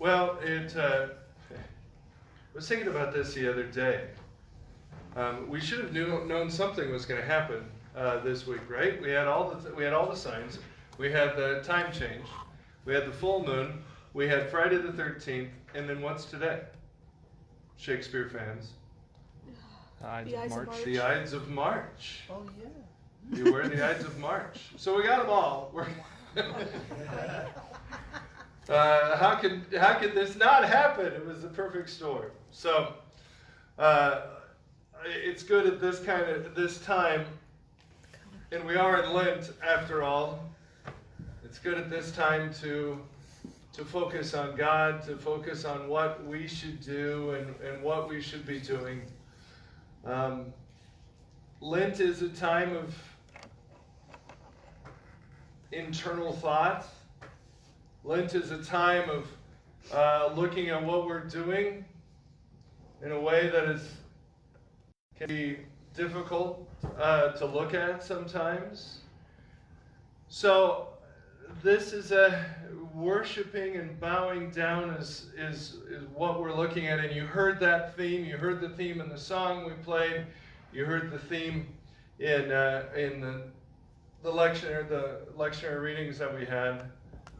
Well, I was thinking about this the other day. We should have known something was going to happen this week, right? We had all the signs. We had the time change. We had the full moon. We had Friday the 13th. And then what's today? Shakespeare fans. The Ides of March. The Ides of March. Oh, yeah. You were the Ides of March. So we got them all. How could this not happen? It was the perfect storm. So it's good at this time, and we are in Lent after all. It's good at this time to focus on God, to focus on what we should do and what we should be doing. Lent is a time of internal thought. Lent is a time of looking at what we're doing in a way that can be difficult to look at sometimes. So this is a worshiping and bowing down is what we're looking at. And you heard that theme. You heard the theme in the song we played. You heard the theme in the lectionary readings that we had.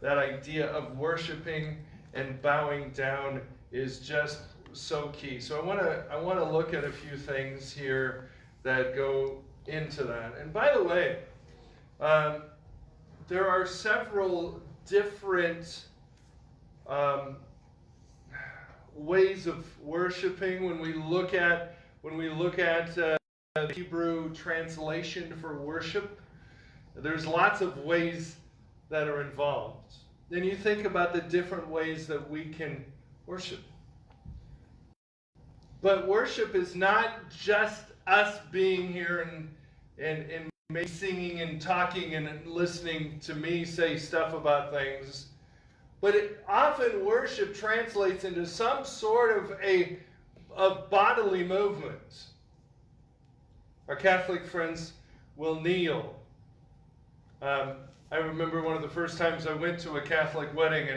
That idea of worshiping and bowing down is just so key. So I want to look at a few things here that go into that. And by the way, there are several different ways of worshiping when we look at the Hebrew translation for worship. There's lots of ways that are involved. Then you think about the different ways that we can worship. But worship is not just us being here and maybe singing and talking and listening to me say stuff about things. But often worship translates into some sort of a bodily movement. Our Catholic friends will kneel. I remember one of the first times I went to a Catholic wedding,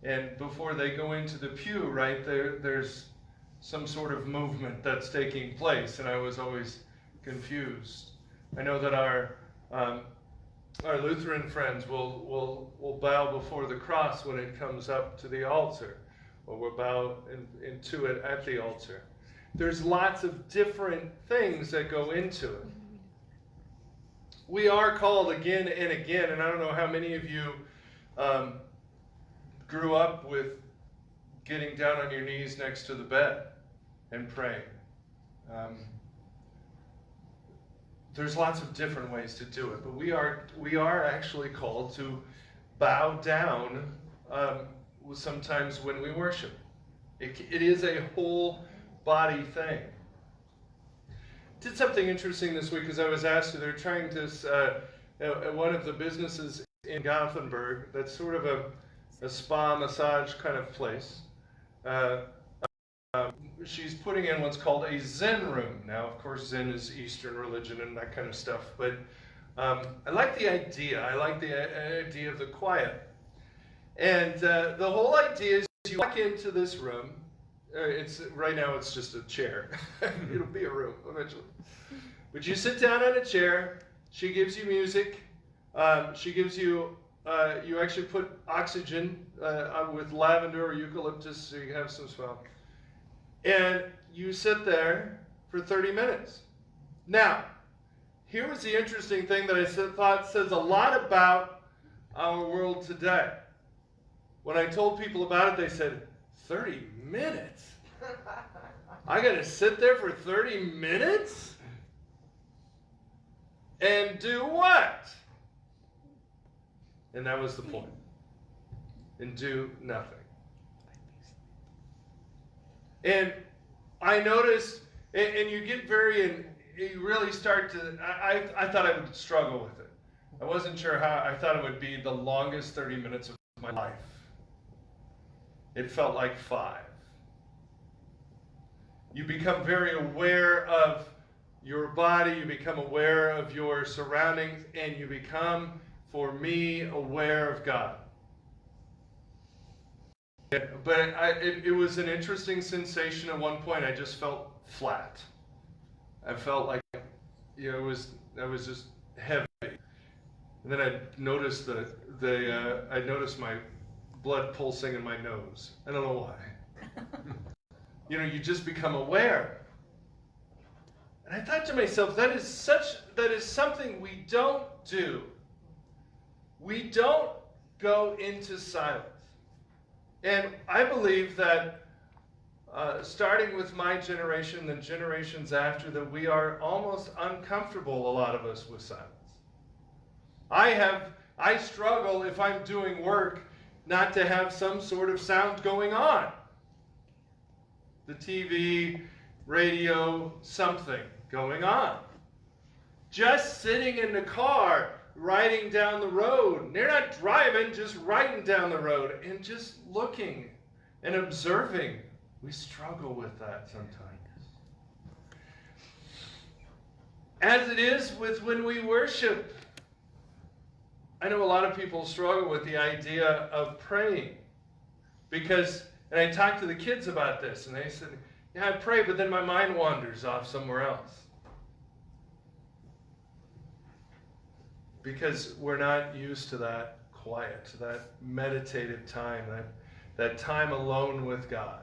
and before they go into the pew, right, there's some sort of movement that's taking place, and I was always confused. I know that our Lutheran friends will bow before the cross when it comes up to the altar, or will bow into it at the altar. There's lots of different things that go into it. We are called again and again, and I don't know how many of you grew up with getting down on your knees next to the bed and praying. There's lots of different ways to do it, but we are actually called to bow down sometimes when we worship. It is a whole body thing. Did something interesting this week because I was asked to. They're trying this at one of the businesses in Gothenburg. That's sort of a spa massage kind of place. She's putting in what's called a Zen room. Now, of course, Zen is Eastern religion and that kind of stuff. But I like the idea. I like the idea of the quiet. And the whole idea is you walk into this room. Right now it's just a chair. It'll be a room eventually. But you sit down on a chair. She gives you music. She gives you, you actually put oxygen with lavender or eucalyptus so you have some smell. And you sit there for 30 minutes. Now, here was the interesting thing that I thought says a lot about our world today. When I told people about it, they said, 30 minutes? I got to sit there for 30 minutes? And do what? And that was the point. And do nothing. And I noticed, and you get you really start to, I thought I would struggle with it. I wasn't sure how, I thought it would be the longest 30 minutes of my life. It felt like 5. You become very aware of your body, you become aware of your surroundings, and you become, for me, aware of God. But it was an interesting sensation. At one point, I just felt flat. I felt like, I was just heavy. And then I noticed I noticed my blood pulsing in my nose. I don't know why. You just become aware. And I thought to myself, that is something we don't do. We don't go into silence. And I believe that starting with my generation and generations after, that we are almost uncomfortable, a lot of us, with silence. I struggle, if I'm doing work, not to have some sort of sound going on. The TV, radio, something going on. Just sitting in the car, riding down the road. They're not driving, just riding down the road and just looking and observing. We struggle with that sometimes. As it is with when we worship. I know a lot of people struggle with the idea of praying. And I talked to the kids about this, and they said, yeah, I pray, but then my mind wanders off somewhere else. Because we're not used to that quiet, that meditative time, that time alone with God.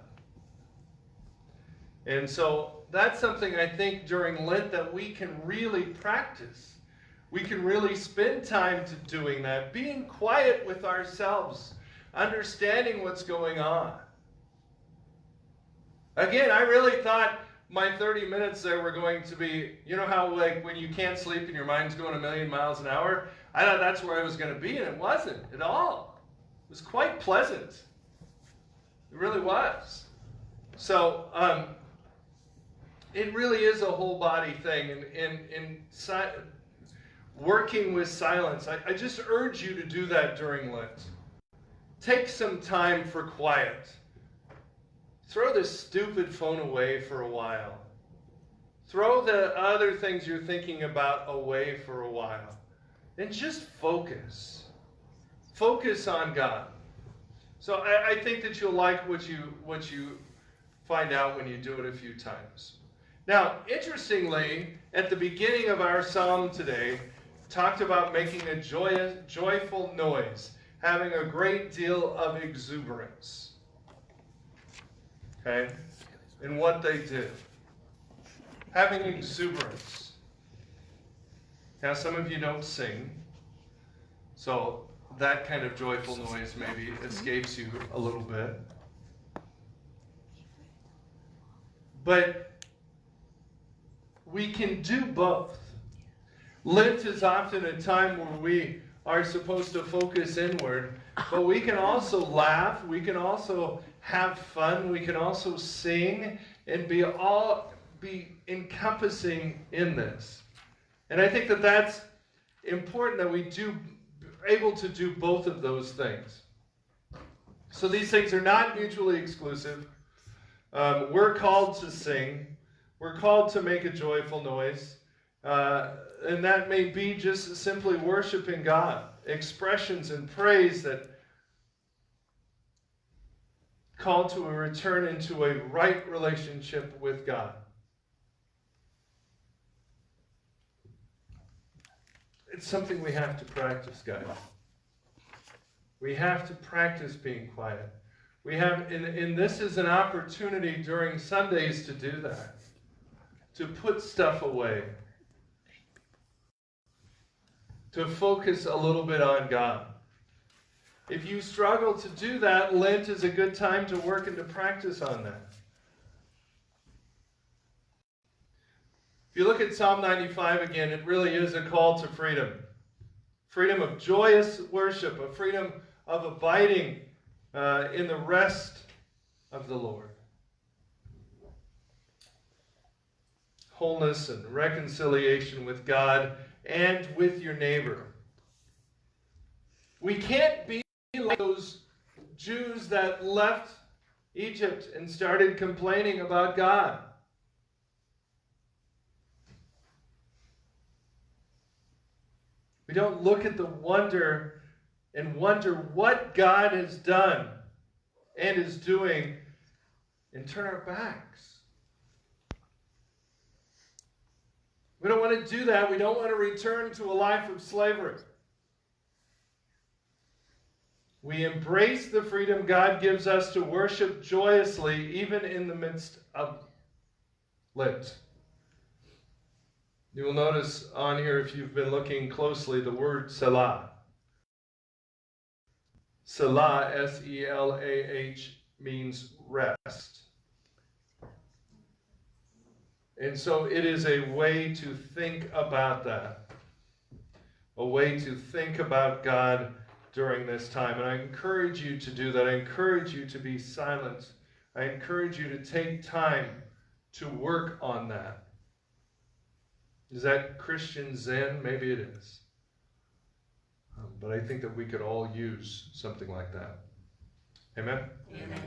And so that's something I think during Lent that we can really practice. We can really spend time to doing that, being quiet with ourselves, understanding what's going on. Again, I really thought my 30 minutes there were going to be, you know how like when you can't sleep and your mind's going a million miles an hour? I thought that's where I was going to be, and it wasn't at all. It was quite pleasant. It really was. So, it really is a whole body thing, and working with silence. I just urge you to do that during Lent. Take some time for quiet. Throw this stupid phone away for a while. Throw the other things you're thinking about away for a while. And just focus. Focus on God. So I think that you'll like what you find out when you do it a few times. Now, interestingly, at the beginning of our psalm today, talked about making a joyful noise, having a great deal of exuberance. Okay? In what they do. Having exuberance. Now, some of you don't sing, so that kind of joyful noise maybe escapes you a little bit. But we can do both. Lent is often a time where we are supposed to focus inward, but we can also laugh, we can also have fun, we can also sing and be encompassing in this. And I think that that's important, that we able to do both of those things. So these things are not mutually exclusive. We're called to sing. We're called to make a joyful noise. And that may be just simply worshiping God. Expressions and praise that call to a return into a right relationship with God. It's something we have to practice, guys. We have to practice being quiet. And this is an opportunity during Sundays to do that. To put stuff away. To focus a little bit on God. If you struggle to do that, Lent is a good time to work and to practice on that. If you look at Psalm 95 again, it really is a call to freedom. Freedom of joyous worship, a freedom of abiding in the rest of the Lord. Wholeness and reconciliation with God and with your neighbor. We can't be like those Jews that left Egypt and started complaining about God. We don't look at the wonder and wonder what God has done and is doing and turn our backs. We don't want to do that. We don't want to return to a life of slavery. We embrace the freedom God gives us to worship joyously, even in the midst of Lent. You will notice on here, if you've been looking closely, the word Selah. Selah, S-E-L-A-H, means rest. And so it is a way to think about that. A way to think about God during this time. And I encourage you to do that. I encourage you to be silent. I encourage you to take time to work on that. Is that Christian Zen? Maybe it is. But I think that we could all use something like that. Amen? Amen.